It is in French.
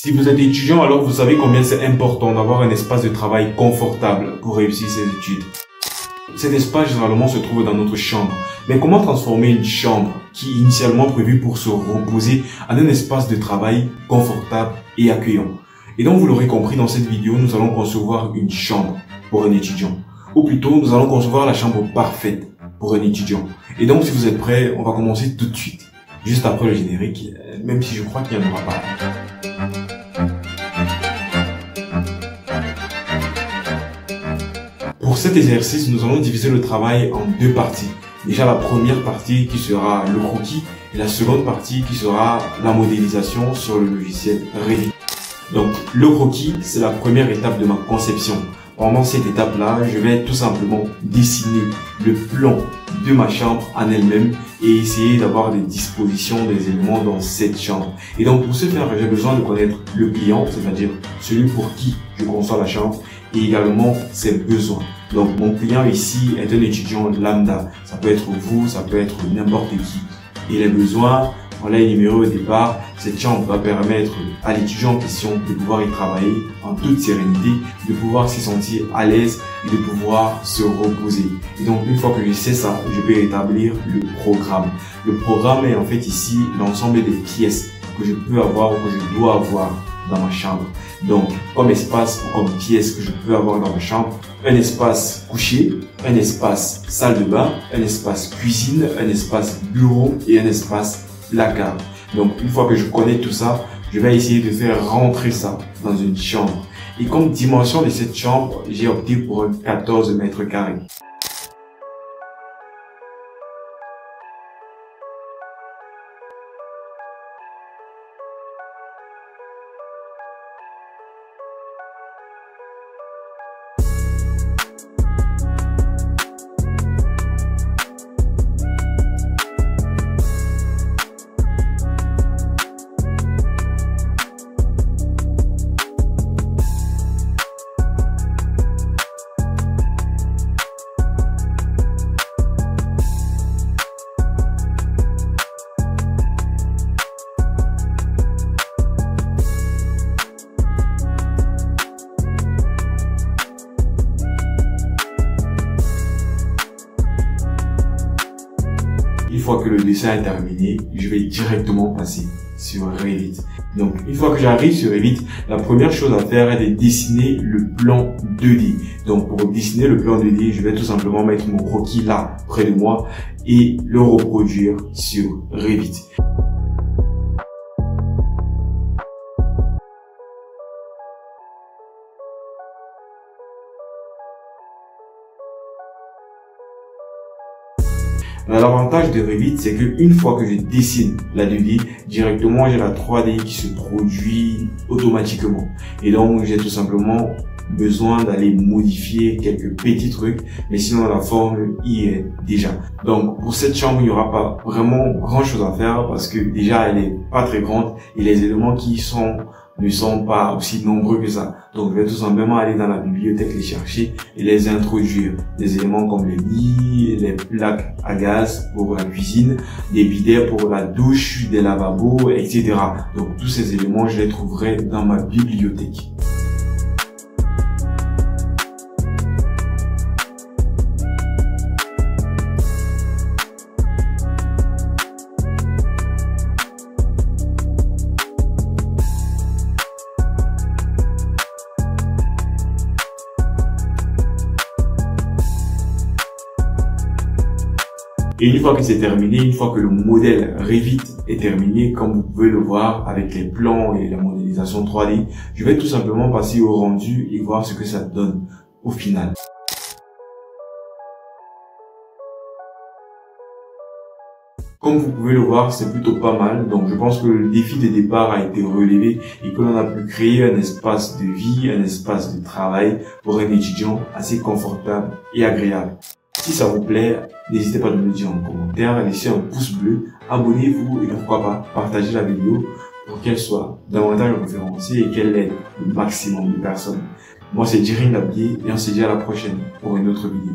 Si vous êtes étudiant, alors vous savez combien c'est important d'avoir un espace de travail confortable pour réussir ses études. Cet espace, généralement, se trouve dans notre chambre. Mais comment transformer une chambre qui est initialement prévue pour se reposer en un espace de travail confortable et accueillant? Et donc, vous l'aurez compris, dans cette vidéo, nous allons concevoir une chambre pour un étudiant. Ou plutôt, nous allons concevoir la chambre parfaite pour un étudiant. Et donc, si vous êtes prêts, on va commencer tout de suite. Juste après le générique, même si je crois qu'il n'y en aura pas. Pour cet exercice, nous allons diviser le travail en deux parties. Déjà la première partie qui sera le croquis et la seconde partie qui sera la modélisation sur le logiciel Revit. Donc le croquis, c'est la première étape de ma conception. Pendant cette étape-là, je vais tout simplement dessiner le plan de ma chambre en elle-même et essayer d'avoir des dispositions des éléments dans cette chambre. Et donc pour ce faire, j'ai besoin de connaître le client, c'est-à-dire celui pour qui je conçois la chambre, et également ses besoins. Donc mon client ici est un étudiant lambda. Ça peut être vous, ça peut être n'importe qui. Et les besoins, on l'a énuméré au départ. Cette chambre va permettre à l'étudiant en question de pouvoir y travailler en toute sérénité, de pouvoir s'y sentir à l'aise et de pouvoir se reposer. Et donc une fois que je sais ça, je peux établir le programme. Le programme est en fait ici l'ensemble des pièces que je peux avoir ou que je dois avoir dans ma chambre. Donc, comme espace ou comme pièce que je peux avoir dans ma chambre, un espace coucher, un espace salle de bain, un espace cuisine, un espace bureau et un espace placard. Donc, une fois que je connais tout ça, je vais essayer de faire rentrer ça dans une chambre. Et comme dimension de cette chambre, j'ai opté pour un 14 mètres carrés. Une fois que le dessin est terminé, je vais directement passer sur Revit. Donc, une fois que j'arrive sur Revit, la première chose à faire est de dessiner le plan 2D. Donc, pour dessiner le plan 2D, je vais tout simplement mettre mon croquis là, près de moi, et le reproduire sur Revit. L'avantage de Revit, c'est qu'une fois que je dessine la 2D, directement j'ai la 3D qui se produit automatiquement. Et donc j'ai tout simplement besoin d'aller modifier quelques petits trucs, mais sinon la forme y est déjà. Donc pour cette chambre, il n'y aura pas vraiment grand chose à faire parce que déjà elle est pas très grande et les éléments qui sont ne sont pas aussi nombreux que ça. Donc, je vais tout simplement aller dans la bibliothèque les chercher et les introduire. Des éléments comme les lits, les plaques à gaz pour la cuisine, des bidets pour la douche, des lavabos, etc. Donc, tous ces éléments, je les trouverai dans ma bibliothèque. Et une fois que c'est terminé, une fois que le modèle Revit est terminé, comme vous pouvez le voir avec les plans et la modélisation 3D, je vais tout simplement passer au rendu et voir ce que ça donne au final. Comme vous pouvez le voir, c'est plutôt pas mal. Donc je pense que le défi de départ a été relevé et que l'on a pu créer un espace de vie, un espace de travail pour un étudiant assez confortable et agréable. Si ça vous plaît, n'hésitez pas à me le dire en commentaire, laissez un pouce bleu, abonnez-vous et pourquoi pas partagez la vidéo pour qu'elle soit davantage référencée et qu'elle aide le maximum de personnes. Moi c'est Jirin Labier et on se dit à la prochaine pour une autre vidéo.